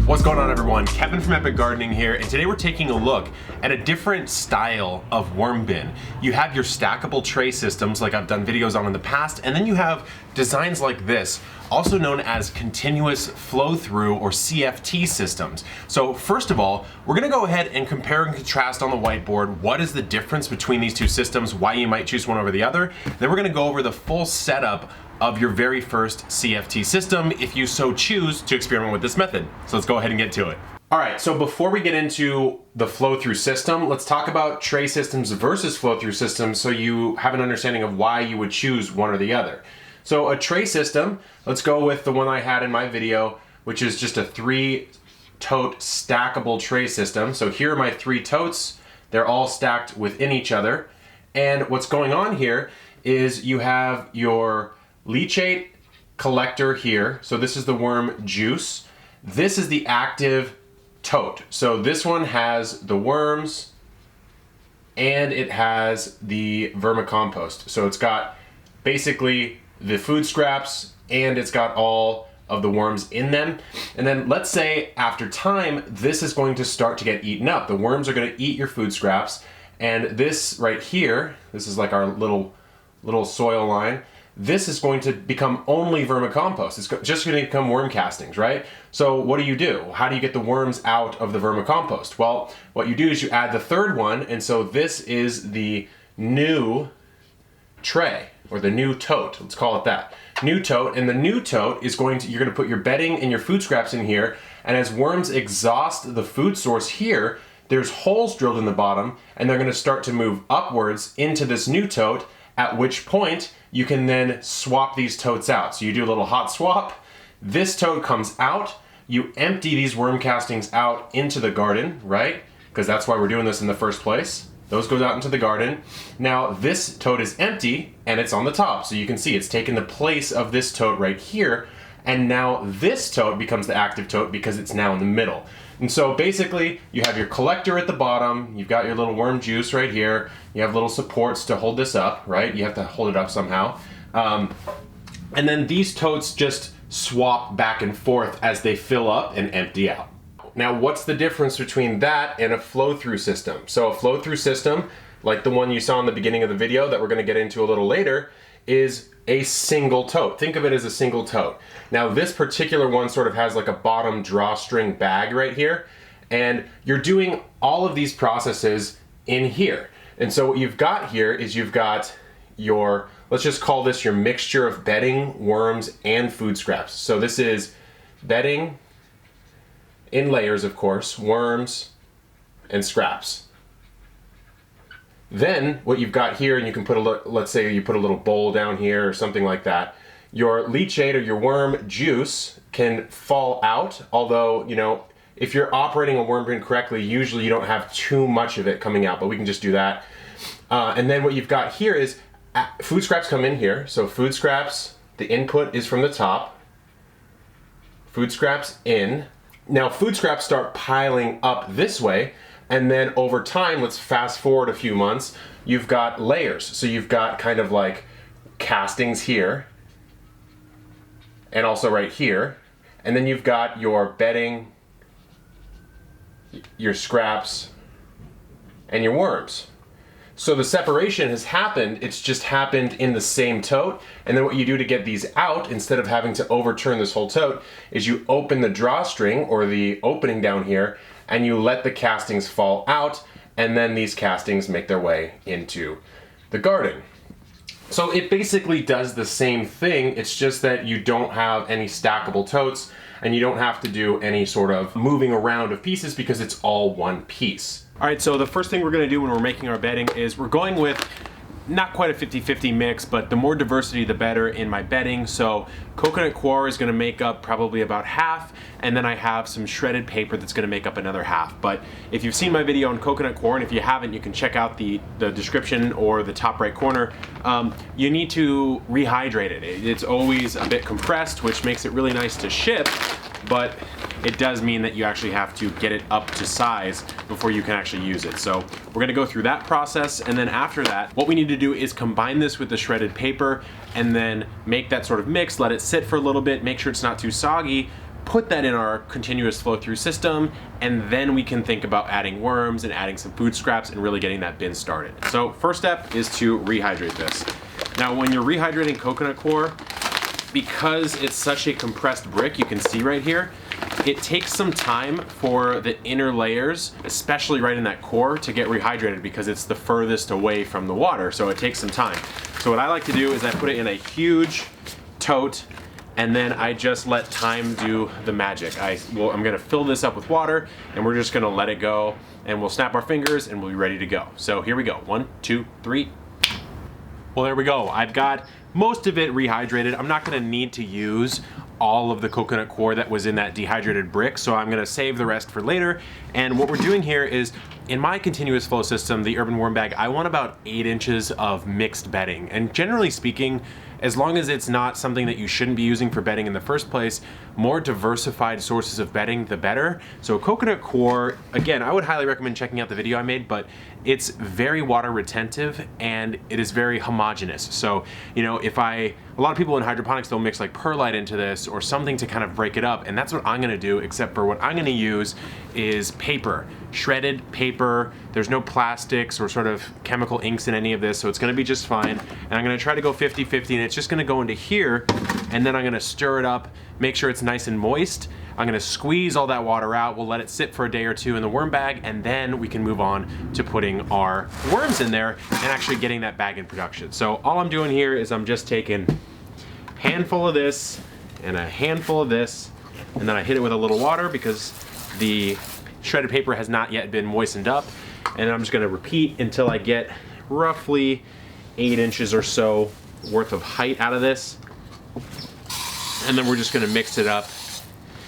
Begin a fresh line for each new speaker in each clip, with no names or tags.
What's going on, everyone? Kevin from Epic Gardening here, and today we're taking a look at a different style of worm bin. You have your stackable tray systems like I've done videos on in the past, and then you have designs like this, also known as continuous flow through or CFT systems. So first of all, we're gonna go ahead and compare and contrast on the whiteboard what is the difference between these two systems, why you might choose one over the other. Then we're gonna go over the full setup of your very first CFT system if you so choose to experiment with this method. So let's go ahead and get to it. All right, so before we get into the flow-through system, let's talk about tray systems versus flow-through systems so you have an understanding of why you would choose one or the other. So a tray system, let's go with the one I had in my video, which is just a 3-tote stackable tray system. So here are my 3 totes. They're all stacked within each other. And what's going on here is you have your leachate collector here. So this is the worm juice. This is the active tote. So this one has the worms and it has the vermicompost. So it's got basically the food scraps and it's got all of the worms in them. And then let's say after time, this is going to start to get eaten up. The worms are going to eat your food scraps. And this right here, this is like our little soil line. This is going to become only vermicompost. It's just going to become worm castings, right? So what do? How do you get the worms out of the vermicompost? Well, what you do is you add the third one, and so this is the new tray, or the new tote, let's call it that. New tote, and the new tote is you're going to put your bedding and your food scraps in here, and as worms exhaust the food source here, there's holes drilled in the bottom, and they're going to start to move upwards into this new tote, at which point you can then swap these totes out. So you do a little hot swap, this tote comes out, you empty these worm castings out into the garden, right? Because that's why we're doing this in the first place. Those goes out into the garden. Now this tote is empty and it's on the top. So you can see it's taken the place of this tote right here. And now this tote becomes the active tote because it's now in the middle. And so basically you have your collector at the bottom, you've got your little worm juice right here, you have little supports to hold this up, right? You have to hold it up somehow. And then these totes just swap back and forth as they fill up and empty out. Now what's the difference between that and a flow-through system? So a flow-through system, like the one you saw in the beginning of the video that we're gonna get into a little later, is a single tote. Think of it as a single tote. Now this particular one sort of has like a bottom drawstring bag right here, and you're doing all of these processes in here. And so what you've got here is you've got your, let's just call this your mixture of bedding, worms, and food scraps. So this is bedding in layers, of course, worms, and scraps. Then what you've got here, and you can put let's say you put a little bowl down here or something like that, your leachate or your worm juice can fall out, although, you know, if you're operating a worm bin correctly, usually you don't have too much of it coming out, but we can just do that. And then what you've got here is food scraps come in here. So food scraps, the input is from the top, food scraps in. Now food scraps start piling up this way, and then over time, let's fast forward a few months, you've got layers. So you've got kind of like castings here, and also right here. And then you've got your bedding, your scraps, and your worms. So the separation has happened, it's just happened in the same tote. And then what you do to get these out, instead of having to overturn this whole tote, is you open the drawstring, or the opening down here, and you let the castings fall out, and then these castings make their way into the garden. So it basically does the same thing, it's just that you don't have any stackable totes, and you don't have to do any sort of moving around of pieces because it's all one piece. All right, so the first thing we're gonna do when we're making our bedding is we're going with not quite a 50-50 mix, but the more diversity the better in my bedding. So coconut coir is gonna make up probably about half, and then I have some shredded paper that's gonna make up another half. But if you've seen my video on coconut coir, and if you haven't, you can check out the description or the top right corner. You need to rehydrate it. It's always a bit compressed, which makes it really nice to ship, but it does mean that you actually have to get it up to size before you can actually use it. So we're gonna go through that process, and then after that, what we need to do is combine this with the shredded paper and then make that sort of mix, let it sit for a little bit, make sure it's not too soggy, put that in our continuous flow through system, and then we can think about adding worms and adding some food scraps and really getting that bin started. So first step is to rehydrate this. Now when you're rehydrating coconut coir, because it's such a compressed brick, you can see right here, it takes some time for the inner layers, especially right in that core, to get rehydrated because it's the furthest away from the water, so it takes some time. So what I like to do is I put it in a huge tote, and then I just let time do the magic. I'm gonna fill this up with water, and we're just gonna let it go, and we'll snap our fingers and we'll be ready to go. So here we go, 1, 2, 3. Well, there we go. I've got most of it rehydrated. I'm not gonna need to use all of the coconut coir that was in that dehydrated brick, so I'm gonna save the rest for later. And what we're doing here is, in my continuous flow system, the urban worm bag, I want about 8 inches of mixed bedding. And generally speaking, as long as it's not something that you shouldn't be using for bedding in the first place, more diversified sources of bedding, the better. So coconut coir, again, I would highly recommend checking out the video I made, but it's very water retentive and it is very homogeneous. So, you know, a lot of people in hydroponics, they'll mix like perlite into this or something to kind of break it up, and that's what I'm gonna do, except for what I'm gonna use is paper, shredded paper. There's no plastics or sort of chemical inks in any of this, so it's gonna be just fine. And I'm gonna try to go 50-50, and it's just gonna go into here, and then I'm gonna stir it up, make sure it's nice and moist. I'm gonna squeeze all that water out. We'll let it sit for a day or two in the worm bag, and then we can move on to putting our worms in there and actually getting that bag in production. So all I'm doing here is I'm just taking a handful of this and a handful of this, and then I hit it with a little water because the shredded paper has not yet been moistened up. And I'm just gonna repeat until I get roughly 8 inches or so worth of height out of this. And then we're just gonna mix it up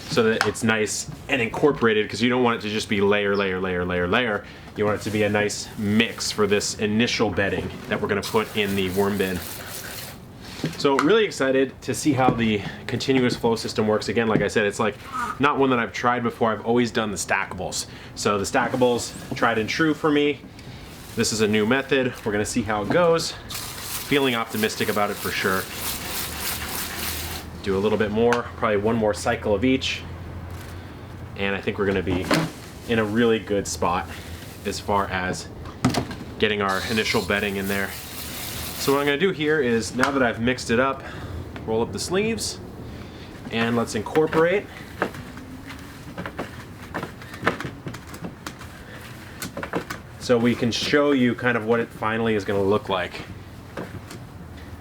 so that it's nice and incorporated, because you don't want it to just be layer, layer, layer, layer, layer. You want it to be a nice mix for this initial bedding that we're gonna put in the worm bin. So really excited to see how the continuous flow system works. Again, like I said, it's like not one that I've tried before. I've always done the stackables. So the stackables, tried and true for me. This is a new method. We're gonna see how it goes. Feeling optimistic about it for sure. Do a little bit more, probably one more cycle of each. And I think we're gonna be in a really good spot as far as getting our initial bedding in there. So what I'm gonna do here is, now that I've mixed it up, roll up the sleeves and let's incorporate. So we can show you kind of what it finally is gonna look like.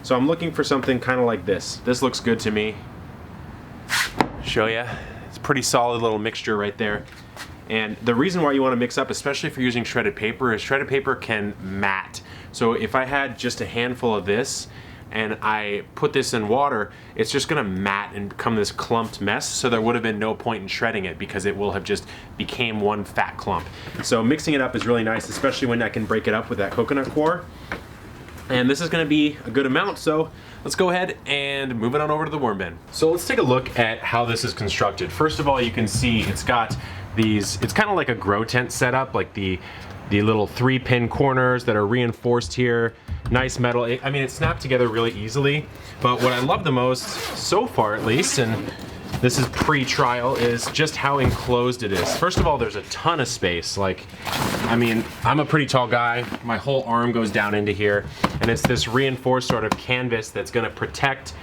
So I'm looking for something kind of like this. This looks good to me. Show ya. It's a pretty solid little mixture right there. And the reason why you want to mix up, especially if you're using shredded paper, is shredded paper can mat. So if I had just a handful of this and I put this in water, it's just gonna mat and become this clumped mess, so there would have been no point in shredding it because it will have just became one fat clump. So mixing it up is really nice, especially when I can break it up with that coconut coir. And this is gonna be a good amount, so let's go ahead and move it on over to the worm bin. So let's take a look at how this is constructed. First of all, you can see it's got these, it's kind of like a grow tent setup, like the little 3-pin corners that are reinforced here. Nice metal, I mean, it snapped together really easily. But what I love the most, so far at least, and this is pre-trial, is just how enclosed it is. First of all, there's a ton of space. Like, I mean, I'm a pretty tall guy. My whole arm goes down into here, and it's this reinforced sort of canvas that's gonna protect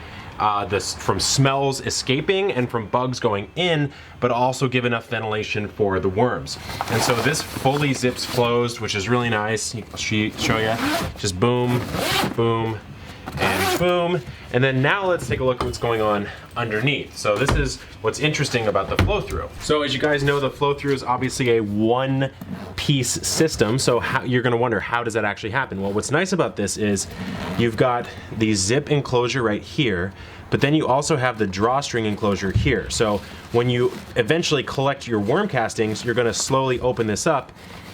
this from smells escaping and from bugs going in, but also give enough ventilation for the worms. And so this fully zips closed, which is really nice. I'll show you. Just boom, boom, and boom. And then now let's take a look at what's going on underneath. So this is what's interesting about the flow through. So as you guys know, the flow through is obviously a one-piece system. So you're gonna wonder, how does that actually happen? Well, what's nice about this is you've got the zip enclosure right here, but then you also have the drawstring enclosure here. So when you eventually collect your worm castings, you're gonna slowly open this up,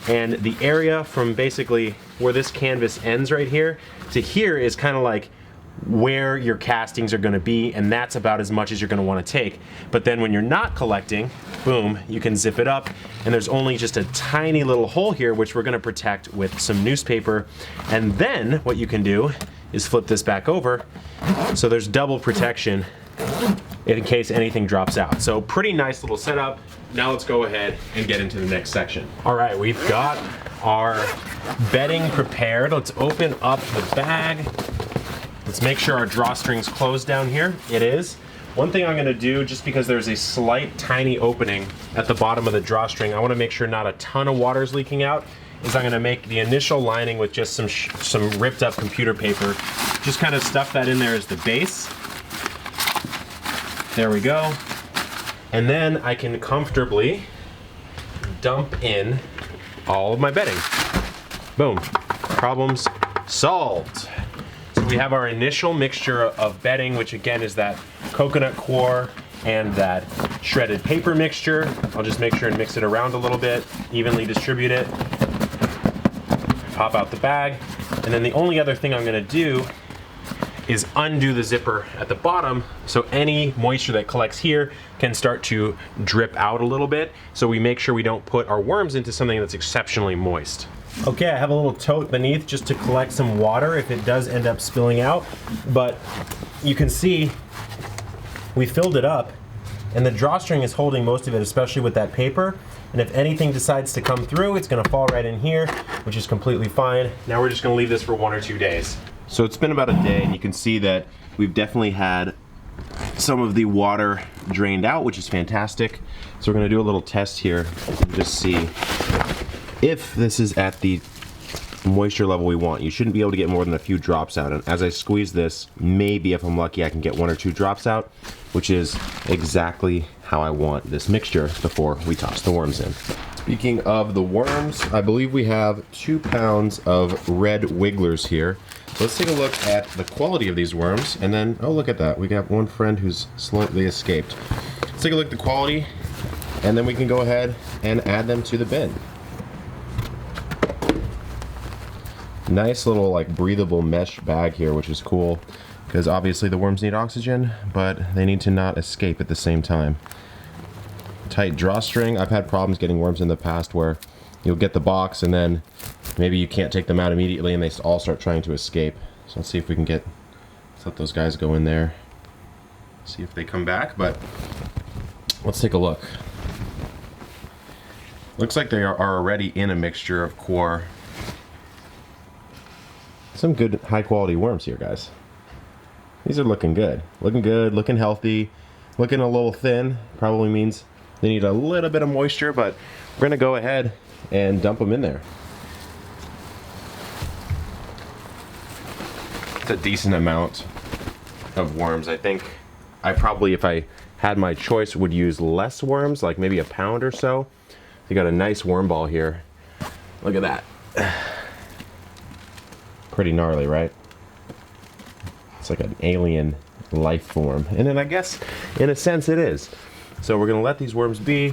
and the area from basically where this canvas ends right here to here is kind of like where your castings are gonna be, and that's about as much as you're gonna wanna take. But then when you're not collecting, boom, you can zip it up, and there's only just a tiny little hole here, which we're gonna protect with some newspaper. And then what you can do is flip this back over, so there's double protection in case anything drops out. So pretty nice little setup. Now let's go ahead and get into the next section. All right, we've got our bedding prepared. Let's open up the bag. Let's make sure our drawstring's closed down here. It is. One thing I'm gonna do, just because there's a slight tiny opening at the bottom of the drawstring, I wanna make sure not a ton of water is leaking out, is I'm gonna make the initial lining with just some ripped up computer paper. Just kind of stuff that in there as the base. There we go. And then I can comfortably dump in all of my bedding. Boom, problems solved. So we have our initial mixture of bedding, which again is that coconut coir and that shredded paper mixture. I'll just make sure and mix it around a little bit, evenly distribute it, pop out the bag. And then the only other thing I'm gonna do is undo the zipper at the bottom so any moisture that collects here can start to drip out a little bit, so we make sure we don't put our worms into something that's exceptionally moist. Okay, I have a little tote beneath just to collect some water if it does end up spilling out, but you can see we filled it up and the drawstring is holding most of it, especially with that paper. And if anything decides to come through, it's gonna fall right in here, which is completely fine. Now we're just gonna leave this for 1 or 2 days. So it's been about a day and you can see that we've definitely had some of the water drained out, which is fantastic. So we're gonna do a little test here and just see if this is at the moisture level we want. You shouldn't be able to get more than a few drops out. And as I squeeze this, maybe if I'm lucky, I can get 1 or 2 drops out, which is exactly how I want this mixture before we toss the worms in. Speaking of the worms, I believe we have 2 pounds of red wigglers here. Let's take a look at the quality of these worms, and then, oh, look at that. We got one friend who's slightly escaped. Let's take a look at the quality, and then we can go ahead and add them to the bin. Nice little like breathable mesh bag here, which is cool, because obviously the worms need oxygen, but they need to not escape at the same time. Tight drawstring. I've had problems getting worms in the past where you'll get the box and then maybe you can't take them out immediately and they all start trying to escape. So let's see if we can let's let those guys go in there, see if they come back, but let's take a look. Looks like they are already in a mixture of coir. Some good high quality worms here, guys. These are looking good, looking healthy, looking a little thin. Probably means they need a little bit of moisture, but we're gonna go ahead and dump them in there. It's a decent amount of worms. I think I probably, if I had my choice, would use less worms, like maybe a pound or so. You got a nice worm ball here. Look at that. Pretty gnarly, right? It's like an alien life form. And then I guess, in a sense, it is. So we're gonna let these worms be.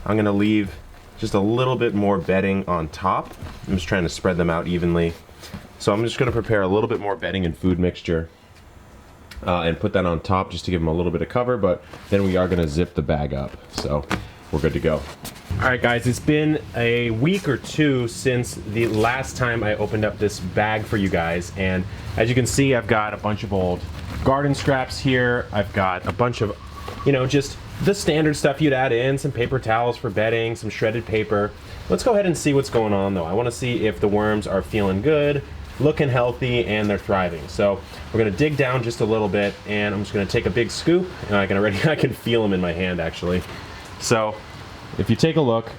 I'm gonna leave just a little bit more bedding on top. I'm just trying to spread them out evenly. So I'm just gonna prepare a little bit more bedding and food mixture and put that on top just to give them a little bit of cover, but then we are gonna zip the bag up. So we're good to go. All right, guys, it's been a week or 2 since the last time I opened up this bag for you guys, and as you can see, I've got a bunch of old garden scraps here. I've got a bunch of, you know, just the standard stuff you'd add in, some paper towels for bedding, some shredded paper. Let's go ahead and see what's going on though. I wanna see if the worms are feeling good, looking healthy, and they're thriving. So we're gonna dig down just a little bit, and I'm just gonna take a big scoop, and I can feel them in my hand actually. So if you take a look,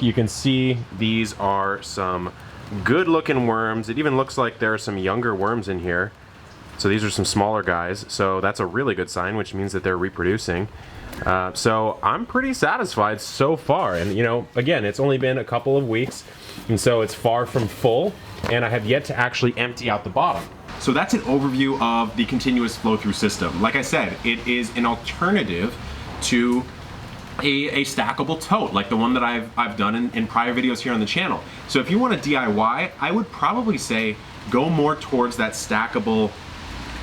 you can see these are some good looking worms. It even looks like there are some younger worms in here. So these are some smaller guys. So that's a really good sign, which means that they're reproducing. So I'm pretty satisfied so far. And you know, again, it's only been a couple of weeks, and so it's far from full, and I have yet to actually empty out the bottom. So that's an overview of the continuous flow through system. Like I said, it is an alternative to a stackable tote, like the one that I've done in prior videos here on the channel. So if you want to DIY, I would probably say go more towards that stackable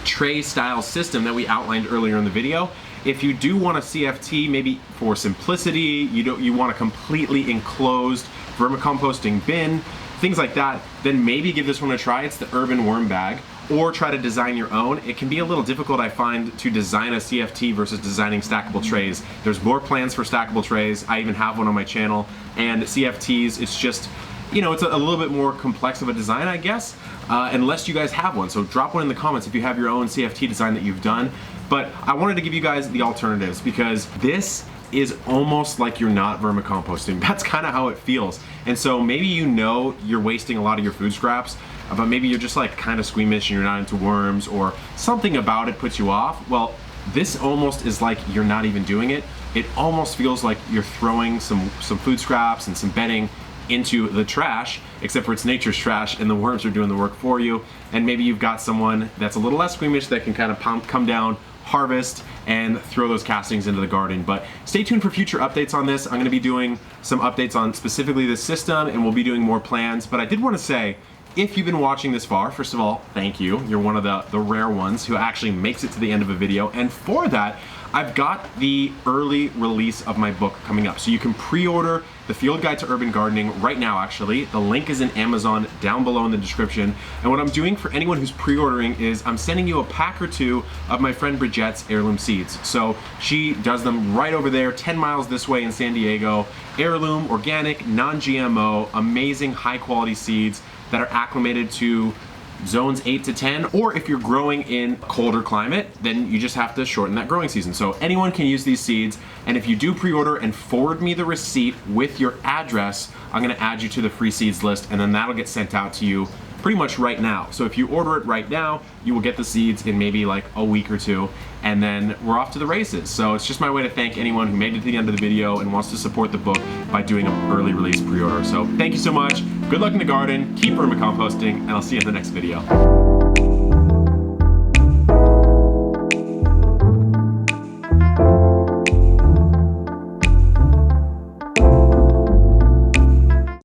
tray style system that we outlined earlier in the video. If you do want a CFT, maybe for simplicity, you want a completely enclosed vermicomposting bin, things like that, then maybe give this one a try. It's the Urban Worm Bag. or try to design your own. It can be a little difficult, I find, to design a CFT versus designing stackable trays. There's more plans for stackable trays. I even have one on my channel, and CFTs, it's just, you know, it's a little bit more complex of a design, I guess, unless you guys have one. So drop one in the comments if you have your own CFT design that you've done. But I wanted to give you guys the alternatives because this is almost like you're not vermicomposting. That's kind of how it feels. And so maybe you know you're wasting a lot of your food scraps, but maybe you're just like kind of squeamish and you're not into worms, or something about it puts you off. Well, this almost is like you're not even doing it. It almost feels like you're throwing some food scraps and some bedding into the trash, except for it's nature's trash and the worms are doing the work for you. And maybe you've got someone that's a little less squeamish that can kind of come down, harvest, and throw those castings into the garden. But stay tuned for future updates on this. I'm gonna be doing some updates on specifically this system, and we'll be doing more plans. But I did wanna say, if you've been watching this far, first of all, thank you. You're one of the rare ones who actually makes it to the end of a video. And for that, I've got the early release of my book coming up. So you can pre-order The Field Guide to Urban Gardening right now, actually. The link is in Amazon down below in the description. And what I'm doing for anyone who's pre-ordering is I'm sending you a pack or two of my friend Bridgette's heirloom seeds. So she does them right over there, 10 miles this way in San Diego. Heirloom, organic, non-GMO, amazing high quality seeds that are acclimated to zones 8 to 10, or if you're growing in a colder climate, then you just have to shorten that growing season. So anyone can use these seeds, and if you do pre-order and forward me the receipt with your address, I'm gonna add you to the free seeds list, and then that'll get sent out to you pretty much right now. So if you order it right now, you will get the seeds in maybe like a week or two, and then we're off to the races. So it's just my way to thank anyone who made it to the end of the video and wants to support the book by doing an early release pre-order. So thank you so much. Good luck in the garden, keep vermicomposting, and I'll see you in the next video.